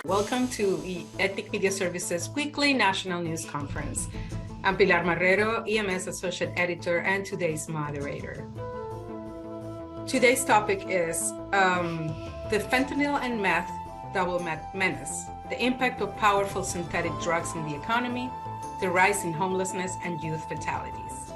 Welcome to the Ethnic Media Services Weekly National News Conference. I'm Pilar Marrero, EMS Associate Editor and today's moderator. Today's topic is the fentanyl and meth double menace, the impact of powerful synthetic drugs in the economy, the rise in homelessness and youth fatalities.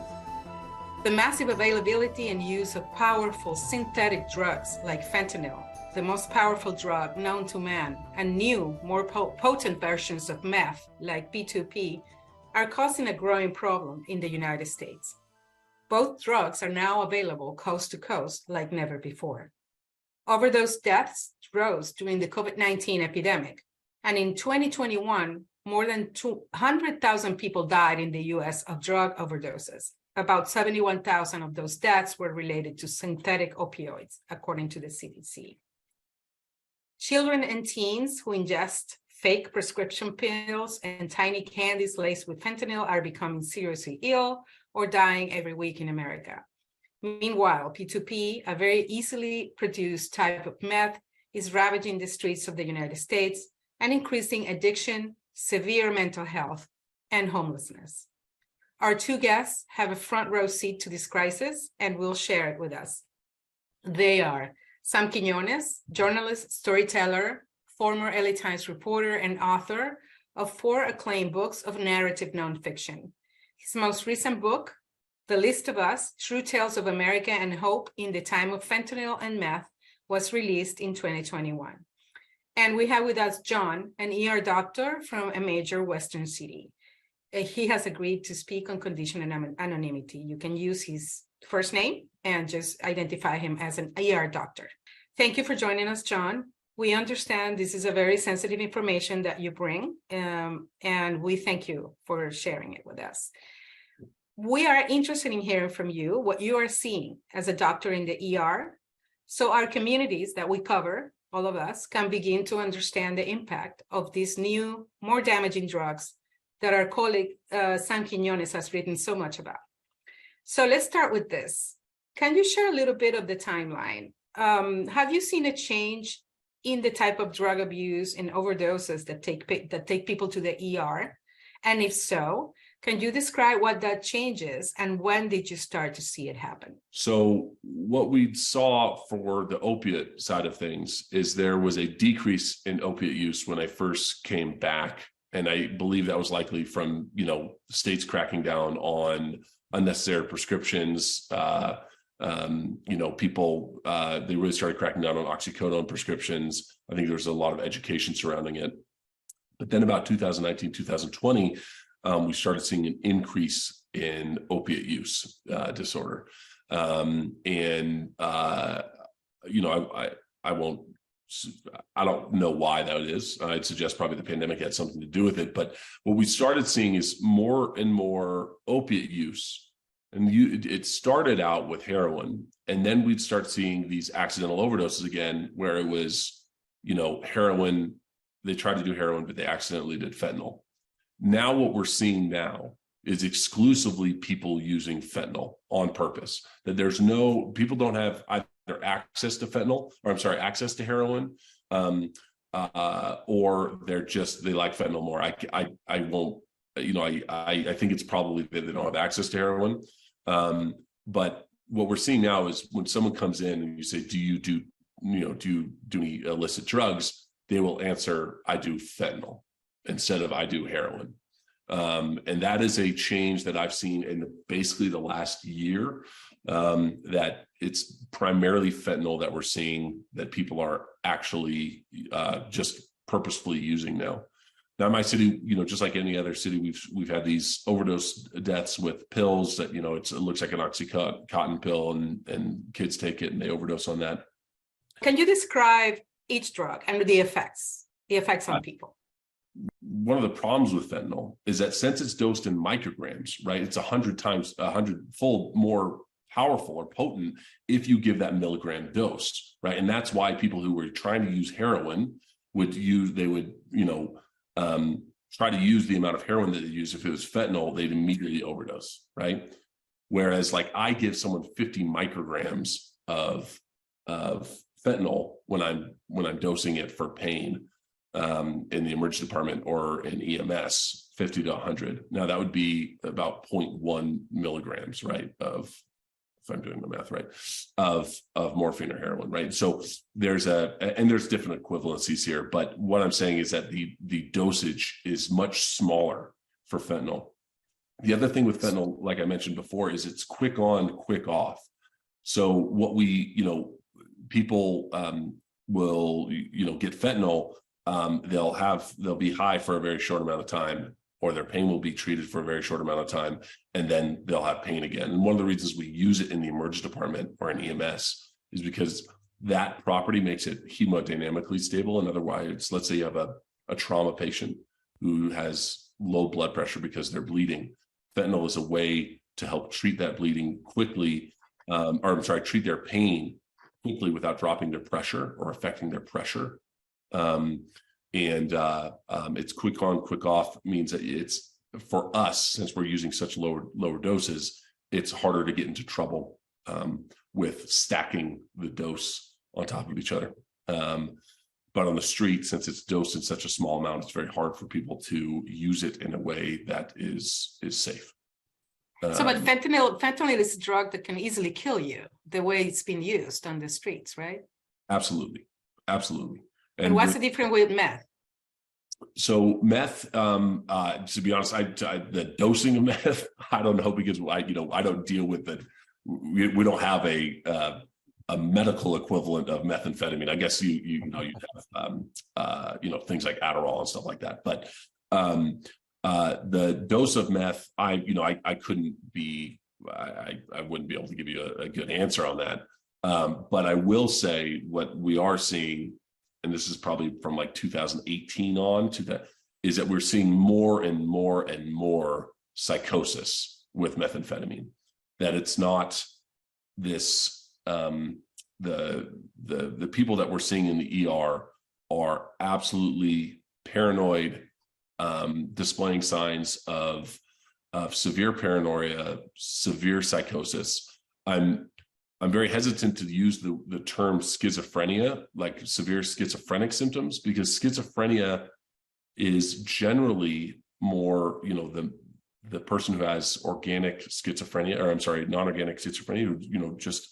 The massive availability and use of powerful synthetic drugs like fentanyl, the most powerful drug known to man, and new, more potent versions of meth like P2P are causing a growing problem in the United States. Both drugs are now available coast to coast like never before. Overdose deaths rose during the COVID-19 epidemic, and in 2021, more than 200,000 people died in the US of drug overdoses. About 71,000 of those deaths were related to synthetic opioids, according to the CDC. Children and teens who ingest fake prescription pills and tiny candies laced with fentanyl are becoming seriously ill or dying every week in America. Meanwhile, P2P, a very easily produced type of meth, is ravaging the streets of the United States and increasing addiction, severe mental health, and homelessness. Our two guests have a front row seat to this crisis and will share it with us. They are Sam Quiñones, journalist, storyteller, former LA Times reporter, and author of 4 acclaimed books of narrative nonfiction. His most recent book, The List of Us, True Tales of America and Hope in the Time of Fentanyl and Meth, was released in 2021. And we have with us John, an ER doctor from a major Western city. He has agreed to speak on condition and anonymity. You can use his first name and just identify him as an ER doctor. Thank you for joining us, John. We understand this is a very sensitive information that you bring, and we thank you for sharing it with us. We are interested in hearing from you what you are seeing as a doctor in the ER, so our communities that we cover, all of us, can begin to understand the impact of these new, more damaging drugs that our colleague Sam Quiñones has written so much about. So let's start with this. Can you share a little bit of the timeline? Have you seen a change in the type of drug abuse and overdoses that take people to the ER? And if so, can you describe what that change is and when did you start to see it happen? So what we saw for the opiate side of things is there was a decrease in opiate use when I first came back. And I believe that was likely from, states cracking down on unnecessary prescriptions. People, they really started cracking down on oxycodone prescriptions. I think there was a lot of education surrounding it. But then about 2019, 2020, we started seeing an increase in opiate use disorder. I don't know why that is. I'd suggest probably the pandemic had something to do with it. But what we started seeing is more and more opiate use. And it started out with heroin. And then we'd start seeing these accidental overdoses again, where it was, heroin. They tried to do heroin, but they accidentally did fentanyl. Now what we're seeing now is exclusively people using fentanyl on purpose. That people don't have either access to access to heroin, or they like fentanyl more. I won't, I think it's probably that they don't have access to heroin. But what we're seeing now is when someone comes in and you say, do you do any illicit drugs? They will answer, I do fentanyl instead of I do heroin. And that is a change that I've seen in basically the last year, that it's primarily fentanyl that we're seeing that people are actually just purposefully using now. Now, in my city, just like any other city, we've had these overdose deaths with pills that, it looks like an Oxycontin pill and kids take it and they overdose on that. Can you describe each drug and the effects on people? One of the problems with fentanyl is that since it's dosed in micrograms, right, it's 100-fold more powerful or potent if you give that milligram dose, right? And that's why people who were trying to use heroin would try to use the amount of heroin that they use. If it was fentanyl, they'd immediately overdose, right? Whereas like I give someone 50 micrograms of fentanyl when I'm dosing it for pain, in the emergency department or in EMS, 50 to 100. Now that would be about 0.1 milligrams, right, of, if I'm doing the math right, of morphine or heroin, right? So there's different equivalencies here, but what I'm saying is that the dosage is much smaller for fentanyl. The other thing with fentanyl, like I mentioned before, is it's quick on, quick off. So what people will, get fentanyl, they'll be high for a very short amount of time, or their pain will be treated for a very short amount of time, and then they'll have pain again. And one of the reasons we use it in the emergency department or in EMS is because that property makes it hemodynamically stable. And otherwise, let's say you have a trauma patient who has low blood pressure because they're bleeding. Fentanyl is a way to help treat that bleeding quickly, treat their pain quickly without dropping their pressure or affecting their pressure. It's quick on, quick off means that it's, for us, since we're using such lower doses, it's harder to get into trouble with stacking the dose on top of each other. But on the street, since it's dosed in such a small amount, it's very hard for people to use it in a way that is safe. But fentanyl is a drug that can easily kill you the way it's been used on the streets, right? Absolutely. And what's the difference with meth? So meth, to be honest, the dosing of meth, I don't know, because I don't deal with it. We don't have a medical equivalent of methamphetamine. I guess you have things like Adderall and stuff like that. But the dose of meth, I wouldn't be able to give you a good answer on that. But I will say what we are seing, and this is probably from like 2018 on to that, is that we're seeing more and more and more psychosis with methamphetamine. That it's not this, the people that we're seeing in the ER are absolutely paranoid, displaying signs of severe paranoia, severe psychosis. I'm very hesitant to use the term schizophrenia, like severe schizophrenic symptoms, because schizophrenia is generally more, the person who has non-organic schizophrenia, who, just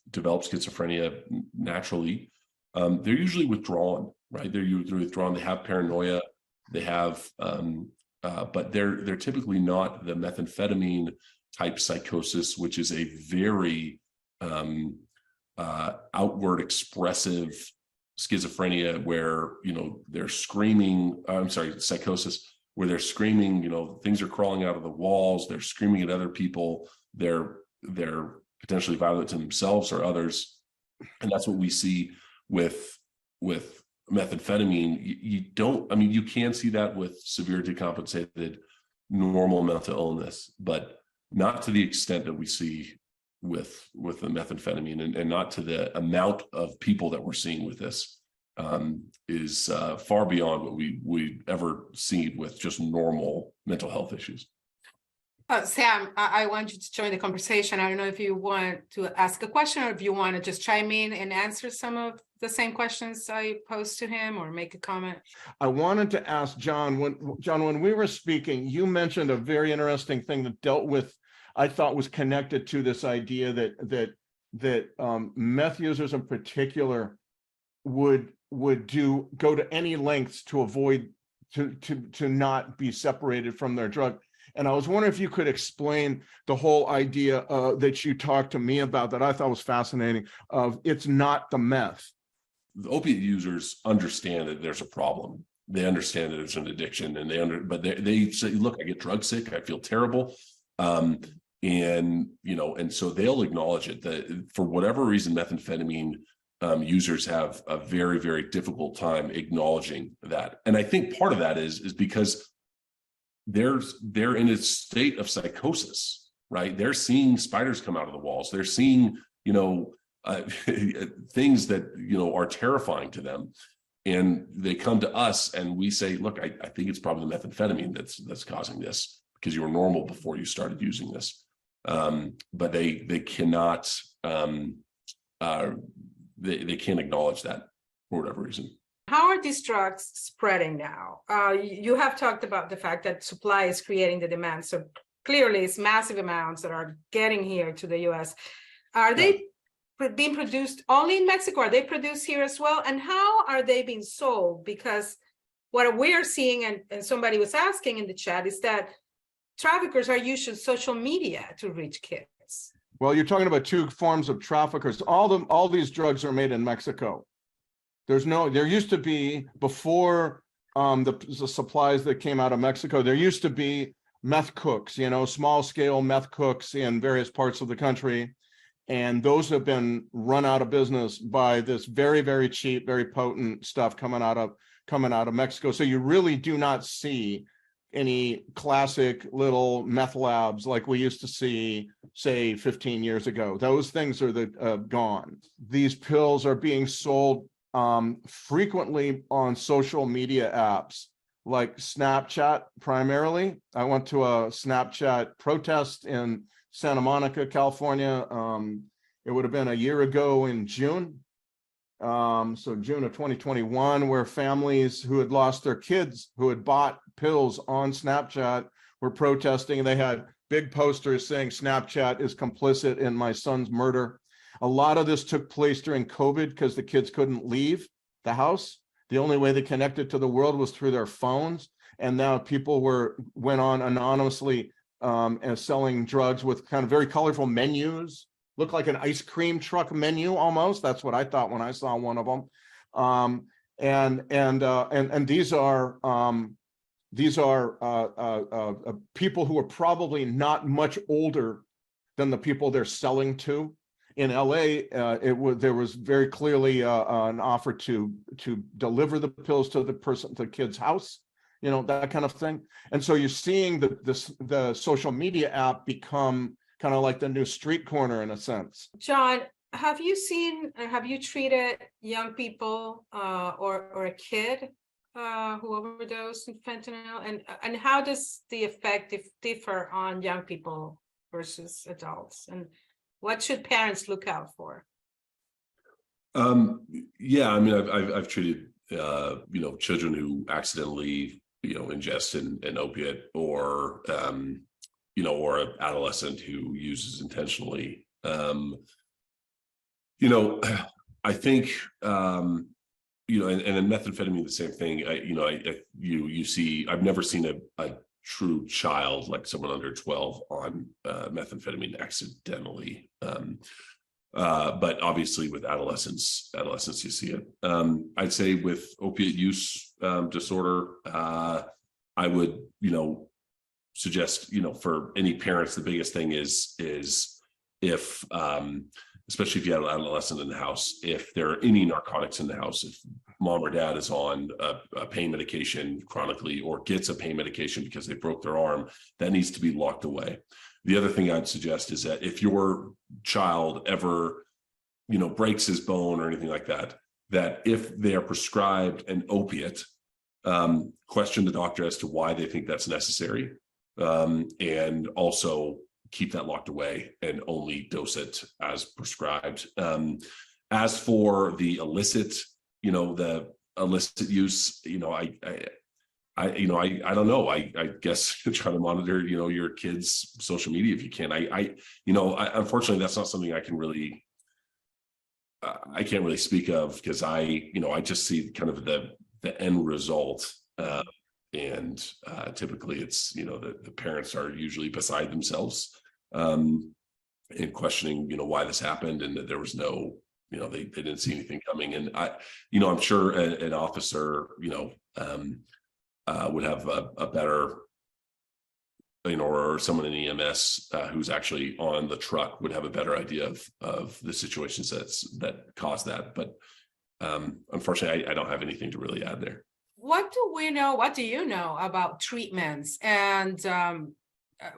develops schizophrenia naturally. They're usually withdrawn, right? They're usually withdrawn. They have paranoia. They have, but they're typically not the methamphetamine type psychosis, which is a very outward expressive schizophrenia where, they're screaming, psychosis, where they're screaming, things are crawling out of the walls, they're screaming at other people, they're potentially violent to themselves or others. And that's what we see with methamphetamine. You can see that with severe decompensated normal mental illness, but not to the extent that we see with the methamphetamine, and not to the amount of people that we're seeing with this, is far beyond what we ever seen with just normal mental health issues. Sam, I want you to join the conversation. I don't know if you want to ask a question or if you want to just chime in and answer some of the same questions I posed to him or make a comment. I wanted to ask John, when we were speaking, you mentioned a very interesting thing that dealt with, I thought was connected to this idea that meth users in particular would go to any lengths to avoid to not be separated from their drug. And I was wondering if you could explain the whole idea that you talked to me about that I thought was fascinating, of it's not the meth. The opiate users understand that there's a problem. They understand that it's an addiction, and but they say, look, I get drug sick, I feel terrible. And so they'll acknowledge it. That for whatever reason, methamphetamine users have a very, very difficult time acknowledging that. And I think part of that is because they're in a state of psychosis, right? They're seeing spiders come out of the walls. They're seeing, things that, are terrifying to them. And they come to us and we say, look, I think it's probably the methamphetamine that's causing this, because you were normal before you started using this. But they cannot, they can't acknowledge that for whatever reason. How are these drugs spreading now? You have talked about the fact that supply is creating the demand. So clearly it's massive amounts that are getting here to the US. Are they being produced only in Mexico? Are they produced here as well? And how are they being sold? Because what we're seeing, and somebody was asking in the chat, is that traffickers are using social media to reach kids. Well, you're talking about two forms of traffickers. All these drugs are made in Mexico. There used to be, before the supplies that came out of Mexico, there used to be meth cooks, small scale meth cooks in various parts of the country. And those have been run out of business by this very, very cheap, very potent stuff coming out of Mexico. So you really do not see any classic little meth labs like we used to see, say, 15 years ago. Those things are gone. These pills are being sold frequently on social media apps like Snapchat primarily. I went to a Snapchat protest in Santa Monica, California. It would have been a year ago in June. So June of 2021, where families who had lost their kids, who had bought pills on Snapchat, were protesting. They had big posters saying Snapchat is complicit in my son's murder. A lot of this took place during COVID because the kids couldn't leave the house. The only way they connected to the world was through their phones. And now people went on anonymously and selling drugs with kind of very colorful menus. Looked like an ice cream truck menu almost. That's what I thought when I saw one of them. And these are people who are probably not much older than the people they're selling to. In LA, there was very clearly an offer to deliver the pills to the kid's house, that kind of thing. And so you're seeing the social media app become kind of like the new street corner in a sense. John, have you treated young people or a kid who overdosed in fentanyl? And how does the effect differ on young people versus adults? And what should parents look out for? Yeah, I mean, I've treated children who accidentally ingest an opiate, or or an adolescent who uses intentionally. I think and in methamphetamine, the same thing. You see, I've never seen a true child, like someone under 12, on methamphetamine accidentally. But obviously with adolescents you see it. I'd say with opiate use disorder, I would suggest for any parents, the biggest thing is if especially if you have an adolescent in the house, if there are any narcotics in the house, if mom or dad is on a pain medication chronically, or gets a pain medication because they broke their arm, that needs to be locked away. The other thing I'd suggest is that if your child ever, breaks his bone or anything like that, that if they are prescribed an opiate, question the doctor as to why they think that's necessary, and also keep that locked away and only dose it as prescribed. As for the illicit, the illicit use, I don't know. I guess try to monitor, your kids' social media if you can. Unfortunately, that's not something I can really, I can't really speak of, because I just see kind of the end result. And typically it's, the parents are usually beside themselves in questioning, why this happened, and that there was no, they didn't see anything coming. And I'm sure an officer, would have a better, or someone in EMS who's actually on the truck would have a better idea of the situations that caused that. But unfortunately, I don't have anything to really add there. What do you know about treatments and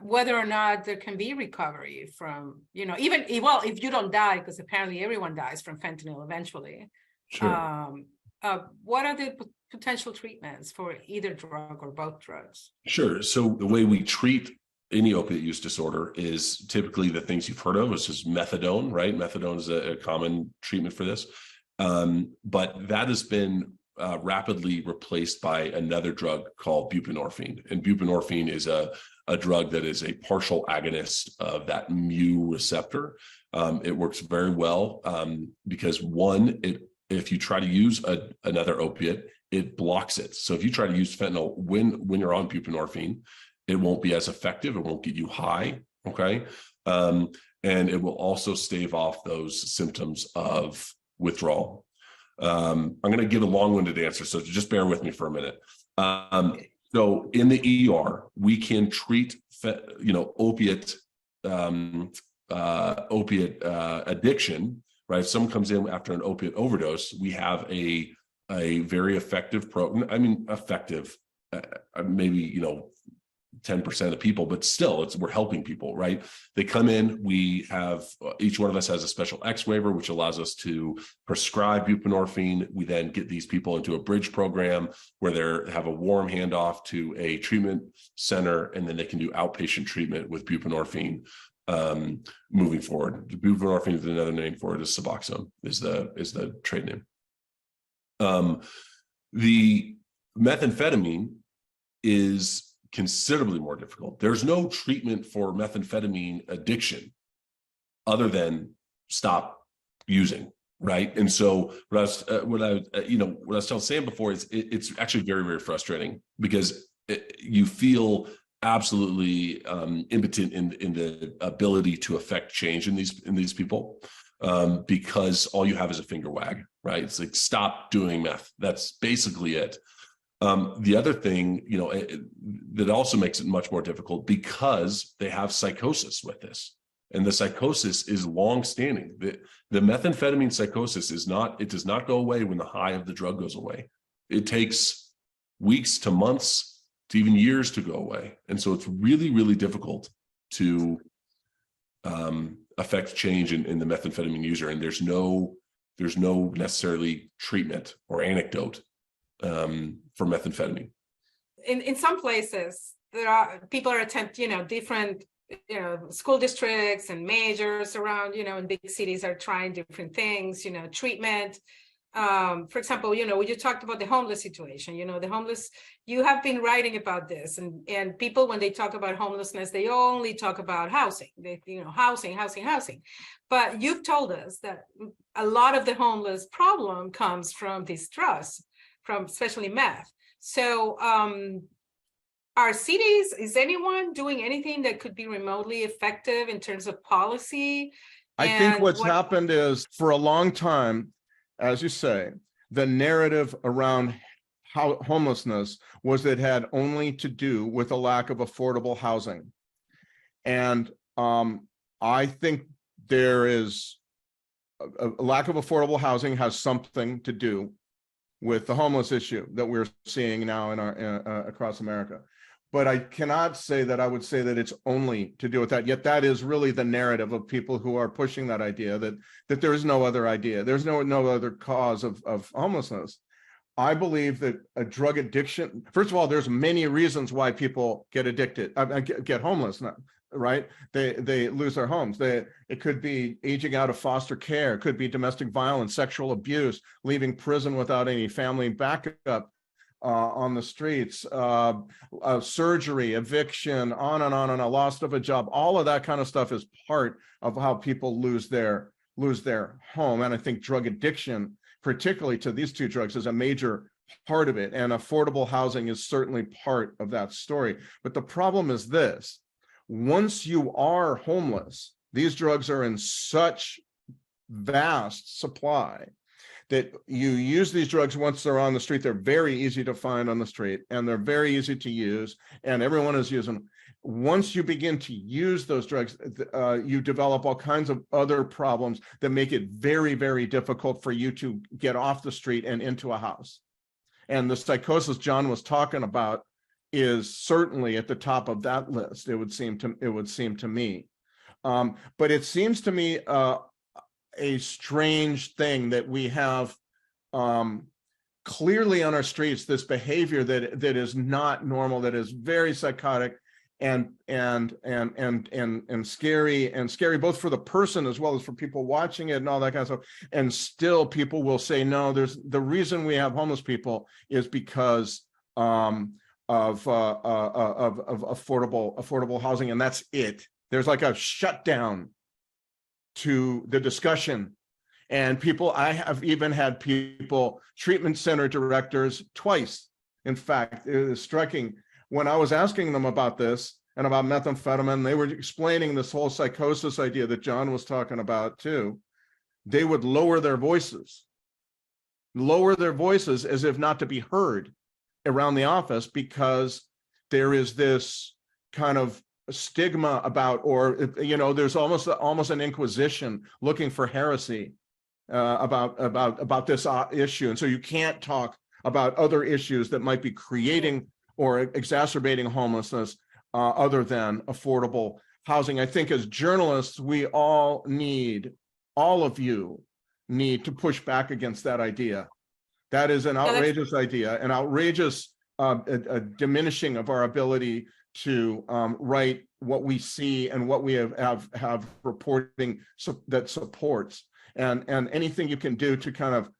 whether or not there can be recovery from, if you don't die, because apparently everyone dies from fentanyl eventually. Sure. What are the potential treatments for either drug or both drugs? Sure. So the way we treat any opiate use disorder is typically the things you've heard of, which is methadone, right? Methadone is a common treatment for this. But that has been rapidly replaced by another drug called buprenorphine. And buprenorphine is a drug that is a partial agonist of that mu receptor. It works very well because one, if you try to use another opiate, it blocks it. So if you try to use fentanyl when you're on buprenorphine, it won't be as effective. It won't get you high. Okay. And it will also stave off those symptoms of withdrawal. I'm going to give a long-winded answer, so just bear with me for a minute. So in the ER, we can treat, opiate addiction, right? If someone comes in after an opiate overdose, we have a very effective program. I mean, effective, maybe, 10% of people, but still we're helping people, right? They come in, we have, each one of us has a special X waiver, which allows us to prescribe buprenorphine. We then get these people into a bridge program where they have a warm handoff to a treatment center, and then they can do outpatient treatment with buprenorphine moving forward. Buprenorphine is another name for it, is Suboxone is the trade name. The methamphetamine is considerably more difficult. There's no treatment for methamphetamine addiction other than stop using, right? And so what I was saying before is it's actually very, very frustrating because you feel absolutely impotent in the ability to affect change in these people because all you have is a finger wag, right? It's like, stop doing meth. That's basically it. The other thing, that also makes it much more difficult because they have psychosis with this. And the psychosis is long-standing. The methamphetamine psychosis does not go away when the high of the drug goes away. It takes weeks to months to even years to go away. And so it's really, really difficult to affect change in the methamphetamine user. And there's no necessarily treatment or antidote for methamphetamine. In some places, people are attempting, different, school districts and majors around, in big cities are trying different things, treatment. For example, when you talked about the homeless situation, the homeless, you have been writing about this, and people, when they talk about homelessness, they only talk about housing, housing. But you've told us that a lot of the homeless problem comes from these drugs, from especially meth. So our cities, is anyone doing anything that could be remotely effective in terms of policy? I think what's happened is, for a long time, as you say, the narrative around homelessness was that it had only to do with a lack of affordable housing. And I think there is a lack of affordable housing has something to do with the homeless issue that we're seeing now in our across America. But I cannot say that I would say that it's only to do with that. Yet that is really the narrative of people who are pushing that idea, that there is no other idea. There's no other cause of homelessness. I believe that a drug addiction, first of all, there's many reasons why people get addicted, get homeless, right? They lose their homes. It could be aging out of foster care. It could be domestic violence, sexual abuse, leaving prison without any family backup on the streets, surgery, eviction, on and on, a loss of a job. All of that kind of stuff is part of how people lose their home. And I think drug addiction, particularly to these two drugs, is a major part of it. And affordable housing is certainly part of that story. But the problem is this: once you are homeless, these drugs are in such vast supply that you use these drugs once they're on the street. They're very easy to find on the street, and they're very easy to use, and everyone is using them. Once you begin to use those drugs, you develop all kinds of other problems that make it very, very difficult for you to get off the street and into a house. And the psychosis John was talking about is certainly at the top of that list. It would seem to me, but it seems to me a strange thing that we have clearly on our streets this behavior that is not normal, that is very psychotic, scary both for the person as well as for people watching it and all that kind of stuff. And still people will say, no, there's the reason we have homeless people is because of affordable housing, and that's it. There's like a shutdown to the discussion. And I have even had people, treatment center directors twice. In fact, it is striking. When I was asking them about this and about methamphetamine, they were explaining this whole psychosis idea that John was talking about too. They would lower their voices as if not to be heard around the office, because there is this kind of stigma about, or there's almost an inquisition looking for heresy about this issue, and so you can't talk about other issues that might be creating or exacerbating homelessness other than affordable housing. I think as journalists, all of you need to push back against that idea. That is an outrageous idea, an outrageous a diminishing of our ability to write what we see and what we have reporting that supports, and anything you can do to kind of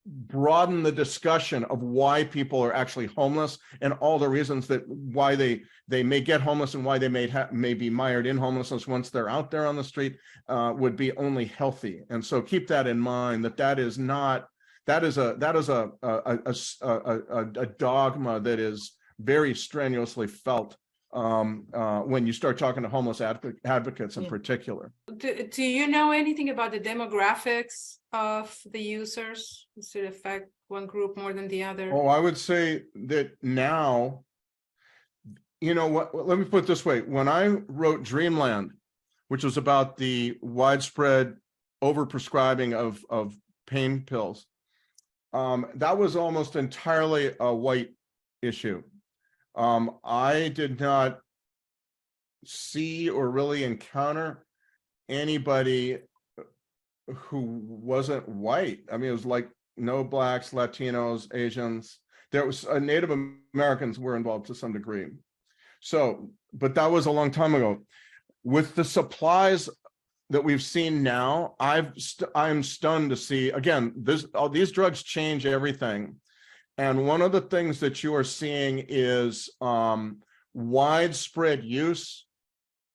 broaden the discussion of why people are actually homeless and all the reasons that why they may get homeless and why they may be mired in homelessness once they're out there on the street would be only healthy. And so keep that in mind, that is a dogma that is very strenuously felt when you start talking to homeless advocates in particular. Do you know anything about the demographics of the users? Does it affect one group more than the other? Oh, I would say that now, let me put it this way. When I wrote Dreamland, which was about the widespread overprescribing of pain pills, that was almost entirely a white issue. I did not see or really encounter anybody who wasn't white. I mean, it was like no blacks, Latinos, Asians. There was Native Americans were involved to some degree. So, but that was a long time ago. With the supplies that we've seen now, I'm stunned to see, again, these drugs change everything. And one of the things that you are seeing is widespread use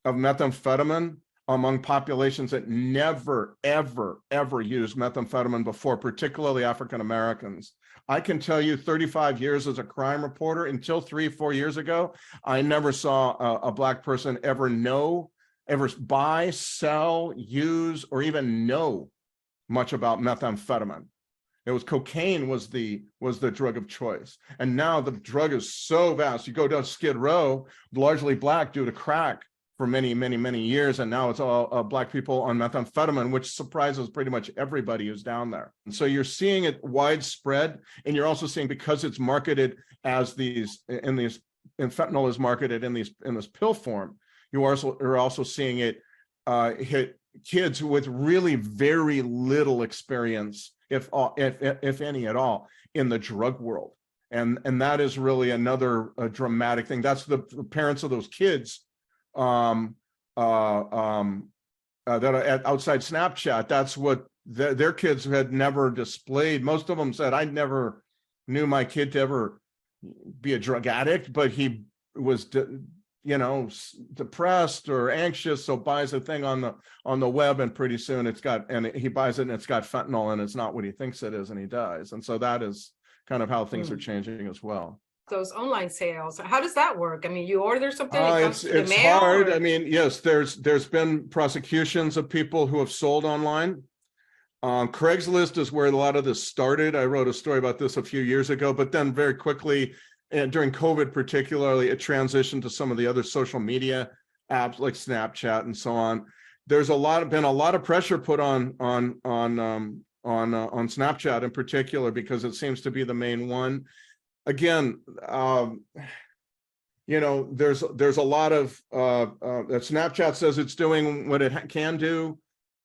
of methamphetamine among populations that never, ever, ever used methamphetamine before, particularly African Americans. I can tell you 35 years as a crime reporter, until 3-4 years ago, I never saw a Black person ever buy, sell, use, or even know much about methamphetamine. It was cocaine was the drug of choice. And now the drug is so vast. You go down Skid Row, largely Black due to crack for many, many, many years. And now it's all Black people on methamphetamine, which surprises pretty much everybody who's down there. And so you're seeing it widespread. And you're also seeing, because it's marketed as and fentanyl is marketed in this pill form, are also seeing it hit kids with really very little experience, if any at all, in the drug world. And that is really another dramatic thing. That's the parents of those kids that are outside Snapchat. That's what their kids had never displayed. Most of them said, I never knew my kid to ever be a drug addict, but he was depressed or anxious, so buys a thing on the web, and pretty soon he buys it and it's got fentanyl, and it's not what he thinks it is, and he dies. And so that is kind of how things are changing as well. Those online sales, how does that work? I mean, you order something, it's hard. Or... I mean, yes, there's been prosecutions of people who have sold online. Craigslist is where a lot of this started. I wrote a story about this a few years ago, but then very quickly, and during COVID particularly, it transitioned to some of the other social media apps like Snapchat and so on. There's been a lot of pressure put on Snapchat in particular, because it seems to be the main one. Again, there's a lot of that Snapchat says it's doing what it can do.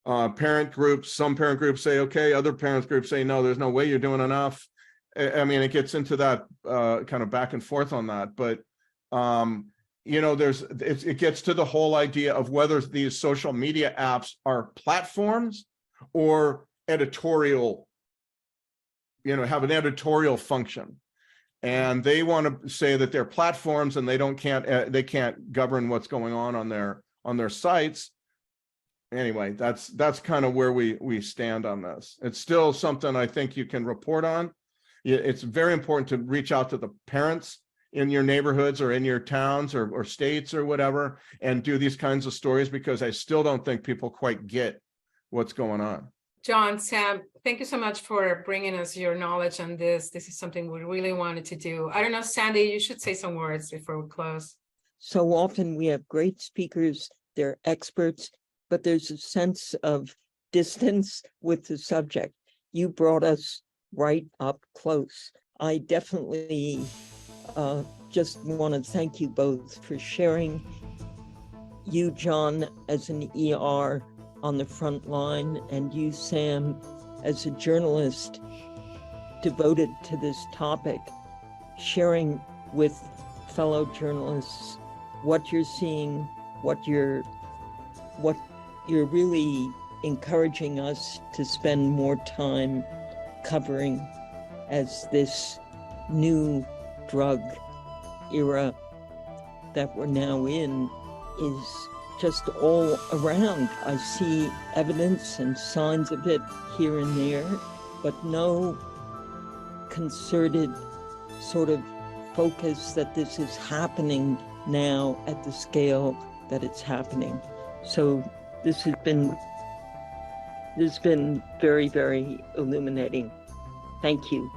Some parent groups say okay, other parent groups say no, there's no way you're doing enough. I mean, it gets into that kind of back and forth on that, but It gets to the whole idea of whether these social media apps are platforms or editorial, have an editorial function. And they want to say that they're platforms and they can't govern what's going on their sites. Anyway, that's kind of where we stand on this. It's still something I think you can report on. It's very important to reach out to the parents in your neighborhoods or in your towns or states or whatever, and do these kinds of stories, because I still don't think people quite get what's going on. John, Sam, thank you so much for bringing us your knowledge on this. This is something we really wanted to do. I don't know, Sandy, you should say some words before we close. So often we have great speakers, they're experts, but there's a sense of distance with the subject. You brought us right up close. I definitely just want to thank you both for sharing. You, John, as an ER on the front line, and you, Sam, as a journalist devoted to this topic, sharing with fellow journalists what you're seeing, what you're really encouraging us to spend more time covering as this new drug era that we're now in is just all around. I see evidence and signs of it here and there, but no concerted sort of focus that this is happening now at the scale that it's happening. So this has been very, very illuminating. Thank you.